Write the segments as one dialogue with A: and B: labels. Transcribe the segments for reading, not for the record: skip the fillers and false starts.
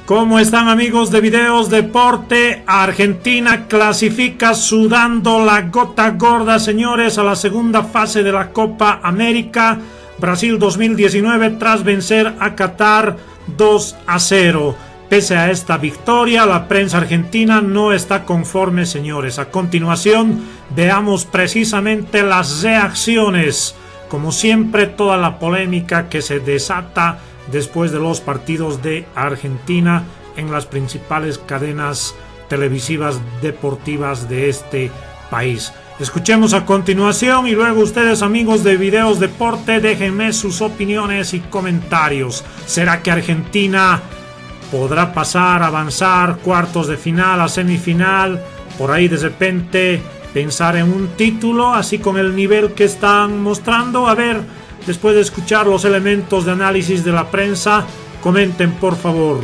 A: ¿Cómo están, amigos de Videos Deporte? Argentina clasifica sudando la gota gorda, señores, a la segunda fase de la Copa América Brasil 2019 tras vencer a Qatar 2-0. Pese a esta victoria, la prensa argentina no está conforme, señores. A continuación, veamos precisamente las reacciones. Como siempre, toda la polémica que se desata después de los partidos de Argentina en las principales cadenas televisivas deportivas de este país. Escuchemos a continuación y luego ustedes, amigos de Videos Deporte, déjenme sus opiniones y comentarios. ¿Será que Argentina podrá pasar, avanzar, cuartos de final, a semifinal, por ahí de repente pensar en un título, así con el nivel que están mostrando? A ver, después de escuchar los elementos de análisis de la prensa, comenten por favor.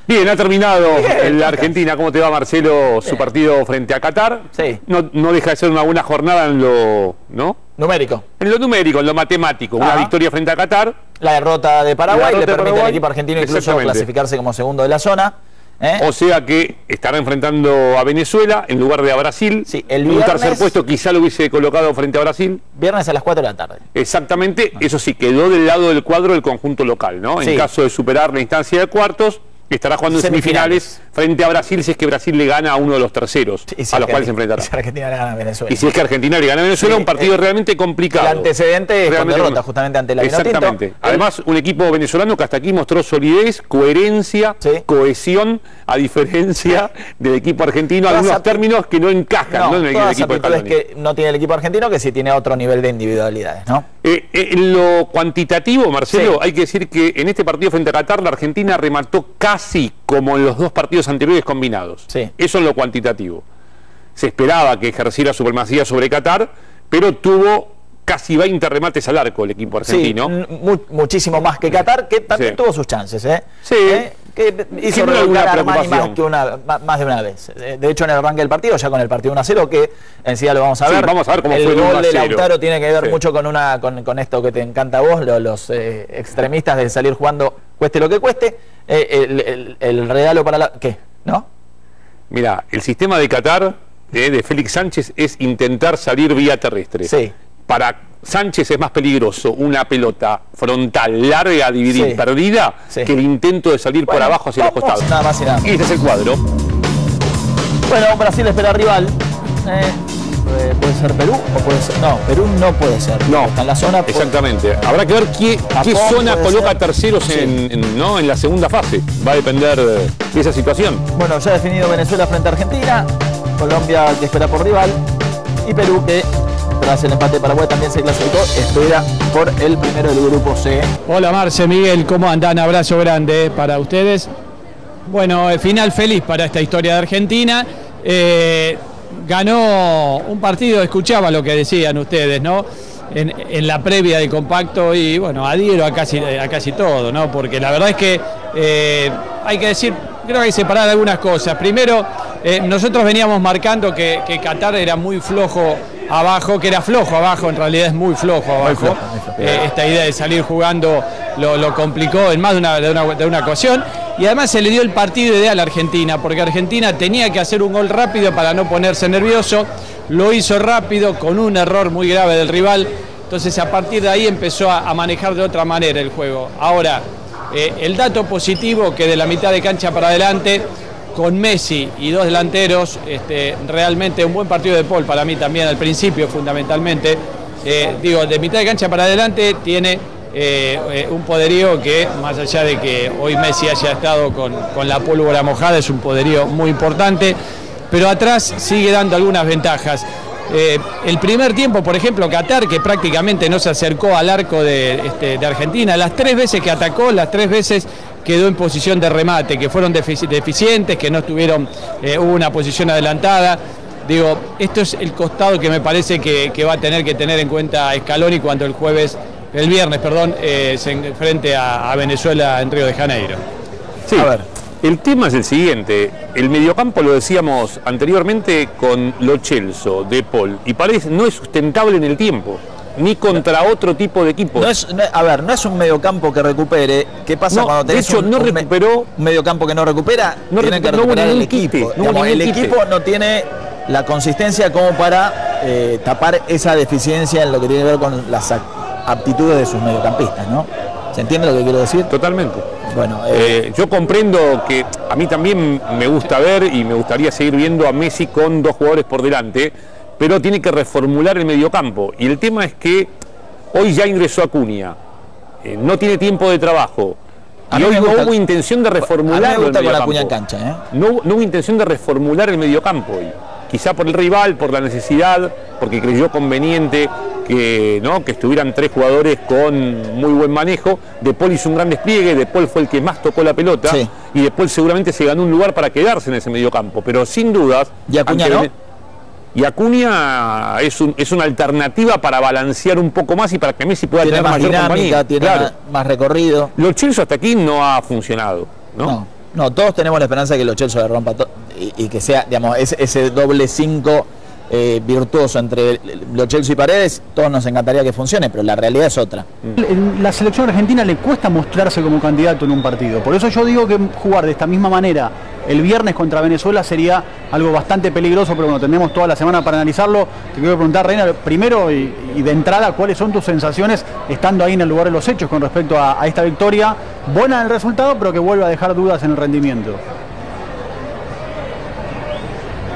B: Bien, ha terminado la Argentina. ¿Cómo te va, Marcelo? Su partido frente a Qatar.
C: Sí.
B: No deja de ser una buena jornada en lo, ¿no?
C: Numérico.
B: En lo numérico, en lo matemático. Una victoria frente a Qatar.
C: La derrota de Paraguay le permite al equipo argentino incluso clasificarse como segundo de la zona.
B: O sea que estará enfrentando a Venezuela en lugar de a Brasil.
C: Sí, el viernes,
B: un tercer puesto quizá lo hubiese colocado frente a Brasil.
C: Viernes a las 4 de la tarde.
B: Exactamente, eso sí, quedó del lado del cuadro del conjunto local, ¿no?
C: Sí.
B: En caso de superar la instancia de cuartos, estará jugando en semifinales frente a Brasil si es que Brasil le gana a uno de los terceros a los cuales se enfrentará.
C: Y si Argentina le gana a Venezuela.
B: Y si es que Argentina le gana a Venezuela, un partido realmente complicado.
C: El antecedente es con derrota justamente ante la Vinotinto.
B: Exactamente. Además, un equipo venezolano que hasta aquí mostró solidez, coherencia, cohesión, a diferencia del equipo argentino, algunos términos que no encajan en el equipo
C: español. Que no tiene el equipo argentino, que sí tiene otro nivel de individualidades, ¿no?
B: En lo cuantitativo, Marcelo, hay que decir que en este partido frente a Qatar, la Argentina remató casi como en los dos partidos anteriores combinados. Eso en lo cuantitativo. Se esperaba que ejerciera supremacía sobre Qatar, pero tuvo casi 20 remates al arco el equipo argentino.
C: Muchísimo más que Qatar, que también tuvo sus chances, ¿eh? Que hizo
B: alguna
C: preocupación más de una vez. De hecho, en el arranque del partido, ya con el partido 1-0, que enseguida lo vamos a ver.
B: Vamos a ver cómo
C: el
B: fue
C: gol de Lautaro tiene que ver mucho con esto que te encanta a vos, los extremistas de salir jugando cueste lo que cueste. El regalo para la... ¿Qué? ¿No?
B: Mira, el sistema de Qatar, de Félix Sánchez, es intentar salir vía terrestre. Para Sánchez es más peligroso una pelota frontal, larga, dividida, perdida, que el intento de salir por abajo hacia los costados.
C: Nada más y nada.
B: Este es el cuadro.
C: Bueno, Brasil espera rival. Puede ser Perú o puede ser... No, Perú no puede ser.
B: No,
C: está en la zona.
B: Exactamente. Habrá que ver qué zona coloca terceros en la segunda fase. Va a depender de esa situación.
C: Bueno, ya ha definido Venezuela frente a Argentina. Colombia, que espera por rival. Y Perú, que tras el empate de Paraguay también se clasificó, espera por el primero del grupo C.
D: Hola Marce, Miguel, ¿cómo andan? Abrazo grande para ustedes. Bueno, final feliz para esta historia de Argentina. Ganó un partido, escuchaba lo que decían ustedes, ¿no? En la previa de compacto, y bueno, adhiero a casi todo, ¿no? Porque la verdad es que hay que decir, creo que hay que separar algunas cosas. Primero, nosotros veníamos marcando que Qatar era muy flojo abajo, que era flojo abajo, en realidad es muy flojo abajo. Esta idea de salir jugando lo complicó en más de una ocasión. Y además se le dio el partido ideal a Argentina, porque Argentina tenía que hacer un gol rápido para no ponerse nervioso. Lo hizo rápido, con un error muy grave del rival. Entonces a partir de ahí empezó a manejar de otra manera el juego. Ahora, el dato positivo, que de la mitad de cancha para adelante, con Messi y dos delanteros, realmente un buen partido de Paul para mí también al principio fundamentalmente. Digo, de mitad de cancha para adelante tiene un poderío que, más allá de que hoy Messi haya estado con la pólvora mojada, es un poderío muy importante, pero atrás sigue dando algunas ventajas. El primer tiempo, por ejemplo, Qatar, que prácticamente no se acercó al arco de Argentina, las 3 veces que atacó, las 3 veces quedó en posición de remate, que fueron deficientes, que no estuvieron, hubo una posición adelantada. Digo, esto es el costado que me parece que va a tener que tener en cuenta Scaloni cuando el viernes, se enfrente a Venezuela en Río de Janeiro.
B: Sí. A ver, el tema es el siguiente. El mediocampo, lo decíamos anteriormente, con Lo Celso, De Paul y Paredes, no es sustentable en el tiempo. ni contra otro tipo de equipos.
C: No es un mediocampo que recupere. ¿Qué pasa cuando tenés un mediocampo que no recupera? Tienen que recuperar el equipo. El equipo no tiene la consistencia como para tapar esa deficiencia en lo que tiene que ver con las aptitudes de sus mediocampistas, ¿no? ¿Se entiende lo que quiero decir?
B: Totalmente.
C: Bueno,
B: yo comprendo que a mí también me gusta ver y me gustaría seguir viendo a Messi con 2 jugadores por delante, pero tiene que reformular el mediocampo. Y el tema es que hoy ya ingresó Acuña, no tiene tiempo de trabajo. Y hoy no hubo intención de reformular el mediocampo. No hubo intención de reformular el mediocampo hoy. Quizá por el rival, por la necesidad, porque creyó conveniente que estuvieran 3 jugadores con muy buen manejo. De Paul hizo un gran despliegue, De Paul fue el que más tocó la pelota, sí. Y De Paul seguramente se ganó un lugar para quedarse en ese mediocampo, pero sin dudas.
C: ¿Y Acuña no?
B: Y Acuña es una alternativa para balancear un poco más y para que Messi pueda tener mayor compañía.
C: Tiene más recorrido.
B: Lo Chelsea hasta aquí no ha funcionado, ¿no?
C: No, todos tenemos la esperanza de que Lo Chelsea le rompa y que sea, digamos, ese doble 5 virtuoso entre Lo Chelsea y Paredes. Todos nos encantaría que funcione, pero la realidad es otra.
E: La selección argentina le cuesta mostrarse como candidato en un partido. Por eso yo digo que jugar de esta misma manera el viernes contra Venezuela sería algo bastante peligroso, pero bueno, tenemos toda la semana para analizarlo. Te quiero preguntar, Reina, primero y de entrada, ¿cuáles son tus sensaciones estando ahí en el lugar de los hechos con respecto a esta victoria? Buena en el resultado, pero que vuelve a dejar dudas en el rendimiento.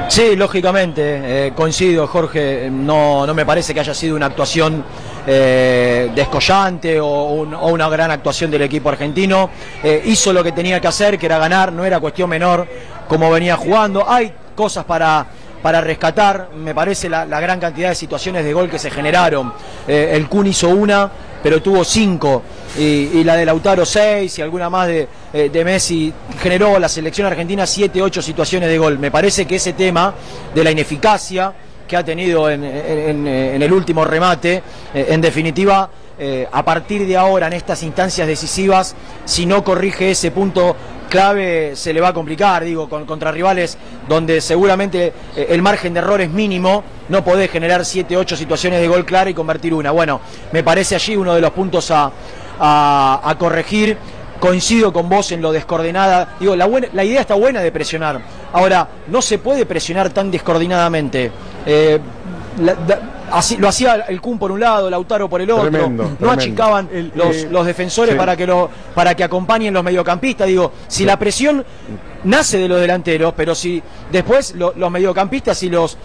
F: Sí, lógicamente, coincido, Jorge, no me parece que haya sido una actuación descollante o una gran actuación del equipo argentino. Hizo lo que tenía que hacer, que era ganar, no era cuestión menor como venía jugando. Hay cosas para rescatar, me parece la gran cantidad de situaciones de gol que se generaron. El Kun hizo una, pero tuvo 5, y la de Lautaro 6 y alguna más de Messi. Generó la selección argentina 7, 8 situaciones de gol. Me parece que ese tema de la ineficacia que ha tenido en el último remate, en definitiva, a partir de ahora en estas instancias decisivas, si no corrige ese punto clave, se le va a complicar, digo, contra rivales donde seguramente el margen de error es mínimo. No podés generar 7, 8 situaciones de gol clara y convertir una. Bueno, me parece allí uno de los puntos a corregir. Coincido con vos en lo descoordinada. Digo, la idea está buena de presionar. Ahora, no se puede presionar tan descoordinadamente. Así, lo hacía el Kun por un lado, Lautaro por el otro. Tremendo. Achicaban los defensores, sí, para que acompañen los mediocampistas. Digo, si sí, la presión nace de los delanteros, pero si después los mediocampistas y los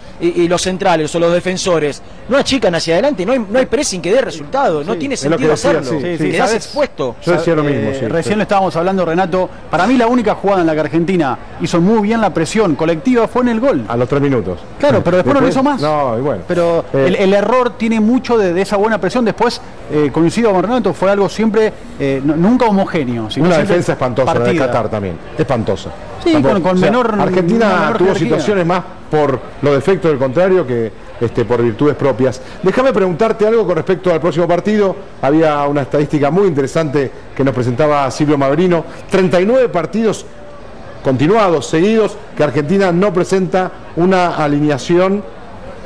F: centrales o los defensores no achican hacia adelante, no hay pressing que dé resultado, sí, no tiene sentido hacerlo. Quedás expuesto.
E: Yo decía lo mismo. Recién lo estábamos hablando, Renato. Para mí la única jugada en la que Argentina hizo muy bien la presión colectiva fue en el gol.
G: A los 3 minutos.
E: Claro, pero después no lo hizo más.
G: No, y bueno.
E: Pero el error tiene mucho de esa buena presión. Después, coincido con Renato, fue algo siempre, nunca homogéneo. Sino
G: una defensa espantosa, la de Qatar también. Espantosa.
E: Sí, con menor.
G: Argentina tuvo situaciones más por los defectos del contrario que por virtudes propias. Déjame preguntarte algo con respecto al próximo partido. Había una estadística muy interesante que nos presentaba Silvio Mavrino. 39 partidos continuados, seguidos, que Argentina no presenta una alineación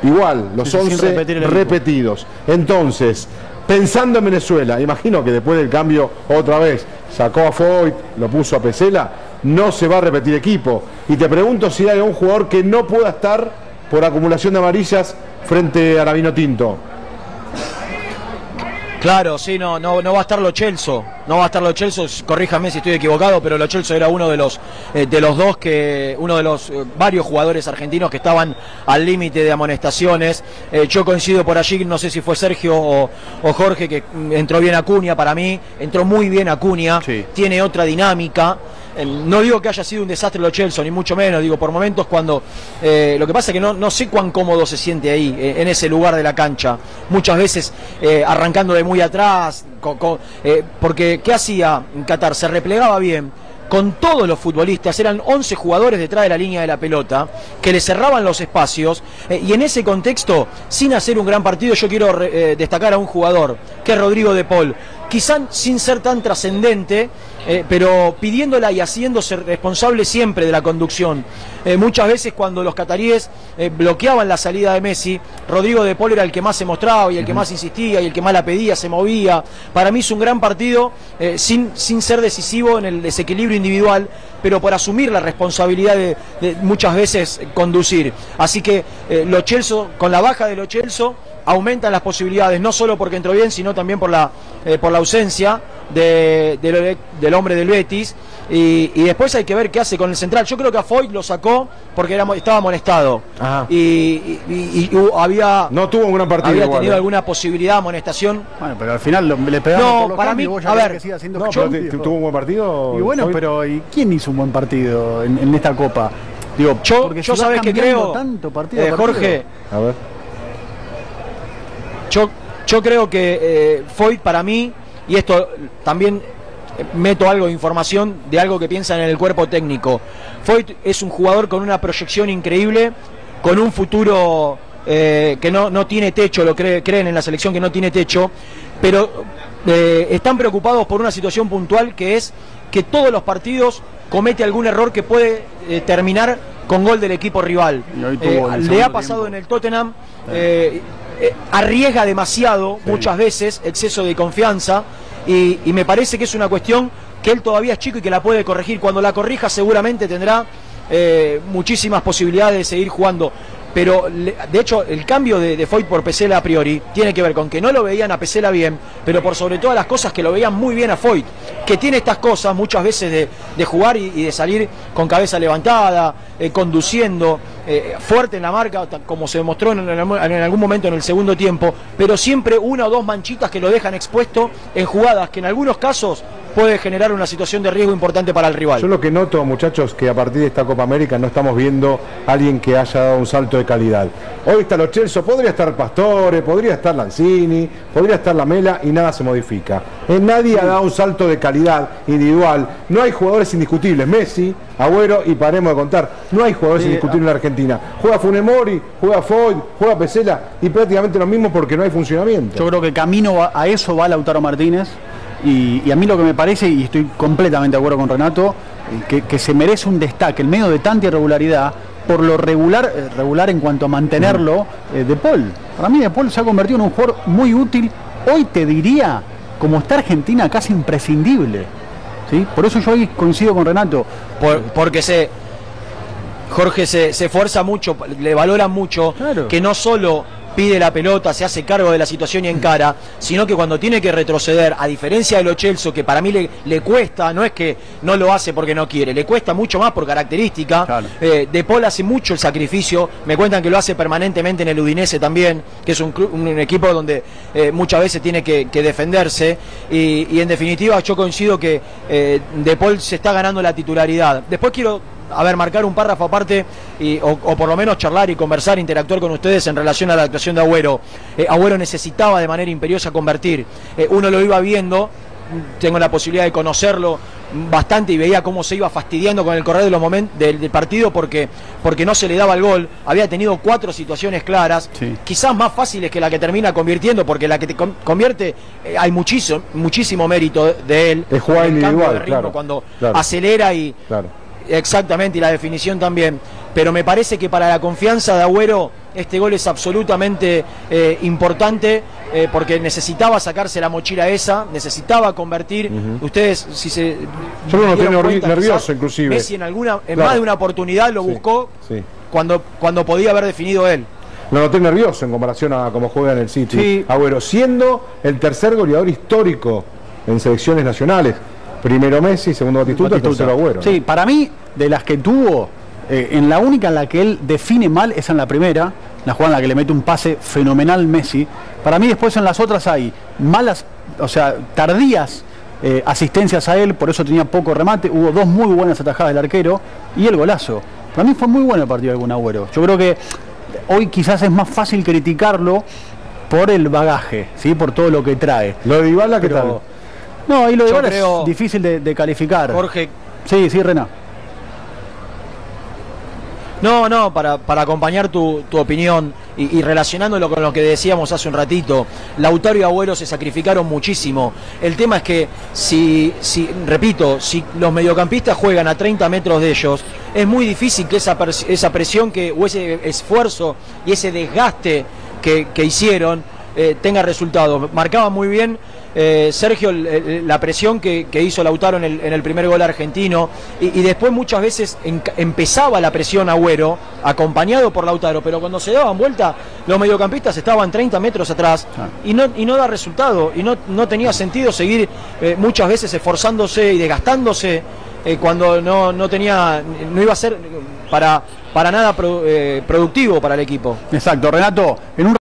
G: igual, los 11 repetidos. Entonces, pensando en Venezuela, imagino que después del cambio otra vez sacó a Foyt, lo puso a Pesela, no se va a repetir equipo. Y te pregunto si hay un jugador que no pueda estar por acumulación de amarillas frente a la Vinotinto.
F: Claro, sí, no va a estar Lo Celso. No va a estar Lo Celso, corríjame si estoy equivocado, pero Lo Celso era uno de los varios jugadores argentinos que estaban al límite de amonestaciones. Yo coincido por allí, no sé si fue Sergio o Jorge, que entró bien Acuña. Para mí entró muy bien Acuña, sí. Tiene otra dinámica. No digo que haya sido un desastre Lo Celso, ni mucho menos. Digo, por momentos cuando lo que pasa es que no sé cuán cómodo se siente ahí, en ese lugar de la cancha. Muchas veces arrancando de muy atrás, porque ¿qué hacía en Qatar? Se replegaba bien con todos los futbolistas, eran 11 jugadores detrás de la línea de la pelota, que le cerraban los espacios, y en ese contexto, sin hacer un gran partido, yo quiero destacar a un jugador, que es Rodrigo De Paul. quizá sin ser tan trascendente, pero pidiéndola y haciéndose responsable siempre de la conducción. Muchas veces cuando los cataríes bloqueaban la salida de Messi, Rodrigo de Paul era el que más se mostraba y el que más insistía y el que más la pedía, se movía. Para mí es un gran partido, sin ser decisivo en el desequilibrio individual, pero por asumir la responsabilidad de muchas veces conducir. Así que Lo Celso, con la baja de Lo Celso, aumentan las posibilidades, no solo porque entró bien, sino también por la ausencia del hombre del Betis, y después hay que ver qué hace con el central. Yo creo que a Foyt lo sacó porque estaba amonestado, y
G: no tuvo un gran partido,
F: había tenido alguna posibilidad de amonestación.
E: Bueno, pero al final le pegaron por los
F: para
E: cambios,
F: mí, a ver,
G: ¿tuvo un buen partido?
E: Y bueno, pero ¿y quién hizo un buen partido en esta Copa? Digo,
F: yo sabes que creo,
E: tanto partido
F: Jorge,
G: a ver.
F: Yo creo que Foyt, para mí, y esto también meto algo de información de algo que piensan en el cuerpo técnico, Foyt es un jugador con una proyección increíble, con un futuro que no tiene techo, creen en la selección que no tiene techo, pero están preocupados por una situación puntual, que es que todos los partidos comete algún error que puede terminar con gol del equipo rival. Le ha pasado en el Tottenham, arriesga demasiado, muchas veces, exceso de confianza, y me parece que es una cuestión que él todavía es chico y que la puede corregir. Cuando la corrija seguramente tendrá muchísimas posibilidades de seguir jugando. Pero de hecho el cambio de Foyt por Pesela a priori tiene que ver con que no lo veían a Pesela bien, pero por sobre todas las cosas que lo veían muy bien a Foyt, que tiene estas cosas muchas veces de jugar y de salir con cabeza levantada, conduciendo, fuerte en la marca, como se demostró en algún momento en el segundo tiempo, pero siempre una o dos manchitas que lo dejan expuesto en jugadas que en algunos casos puede generar una situación de riesgo importante para el rival.
G: Yo lo que noto, muchachos, que a partir de esta Copa América no estamos viendo a alguien que haya dado un salto de calidad. Hoy está Lo Celso, podría estar Pastore, podría estar Lanzini, podría estar Lamela, y nada se modifica. Nadie ha dado un salto de calidad individual. No hay jugadores indiscutibles. Messi, Agüero, y paremos de contar. No hay jugadores indiscutibles en la Argentina. Juega Funes Mori, juega Foyt, juega Pesela, y prácticamente lo mismo porque no hay funcionamiento.
E: Yo creo que camino a eso va Lautaro Martínez. Y a mí lo que me parece, y estoy completamente de acuerdo con Renato, que se merece un destaque en medio de tanta irregularidad por lo regular en cuanto a mantenerlo, De Paul. Para mí De Paul se ha convertido en un jugador muy útil, hoy te diría, como está Argentina, casi imprescindible, ¿sí? Por eso yo hoy coincido con Renato.
F: Porque Jorge se esfuerza mucho, le valora mucho, claro, que no solo pide la pelota, se hace cargo de la situación y encara, sino que cuando tiene que retroceder, a diferencia de Lo Celso, que para mí le cuesta, no es que no lo hace porque no quiere, le cuesta mucho más por característica. Claro. De Paul hace mucho el sacrificio, me cuentan que lo hace permanentemente en el Udinese también, que es un equipo donde muchas veces tiene que defenderse, y en definitiva yo coincido que De Paul se está ganando la titularidad. Después quiero marcar un párrafo aparte, o por lo menos charlar y conversar, interactuar con ustedes en relación a la actuación de Agüero. Agüero necesitaba de manera imperiosa convertir. Uno lo iba viendo, tengo la posibilidad de conocerlo bastante, y veía cómo se iba fastidiando con el correr de los momentos del partido porque no se le daba el gol. Había tenido 4 situaciones claras, sí, quizás más fáciles que la que termina convirtiendo, porque la que te convierte hay muchísimo mérito de él.
G: Es jugar individual,
F: de ritmo, claro, cuando acelera y... Claro. Exactamente, y la definición también. Pero me parece que para la confianza de Agüero este gol es absolutamente importante, porque necesitaba sacarse la mochila esa, necesitaba convertir. Ustedes, si se...
G: Yo no tengo nervioso, inclusive.
F: Messi en más de una oportunidad lo buscó, sí. Cuando podía haber definido él.
G: Lo noté nervioso en comparación a cómo juega en el City, sí, Agüero, siendo el tercer goleador histórico en selecciones nacionales. Primero Messi, segundo Batistuta, tercero Agüero.
E: Sí, ¿no? Para mí, de las que tuvo, en la única en la que él define mal es en la primera, la jugada en la que le mete un pase fenomenal Messi. Para mí después en las otras hay malas, o sea, tardías asistencias a él, por eso tenía poco remate. Hubo 2 muy buenas atajadas del arquero y el golazo. Para mí fue muy bueno el partido de Kun Agüero. Yo creo que hoy quizás es más fácil criticarlo por el bagaje, ¿sí? Por todo lo que trae.
G: Lo de Dybala, ¿qué tal?
E: No, ahí lo de Dybala es difícil de calificar.
F: Jorge.
E: Sí, Rená.
F: No, para acompañar tu opinión, y relacionándolo con lo que decíamos hace un ratito, Lautaro y Agüero se sacrificaron muchísimo. El tema es que repito, si los mediocampistas juegan a 30 metros de ellos, es muy difícil que esa presión o ese esfuerzo y ese desgaste que hicieron tenga resultados. Marcaba muy bien Sergio la presión que hizo Lautaro en el primer gol argentino, y después muchas veces empezaba la presión Agüero acompañado por Lautaro, pero cuando se daban vuelta los mediocampistas estaban 30 metros atrás y no da resultado, y no tenía sentido seguir muchas veces esforzándose y desgastándose cuando no iba a ser para nada productivo para el equipo.
E: Exacto, Renato, en un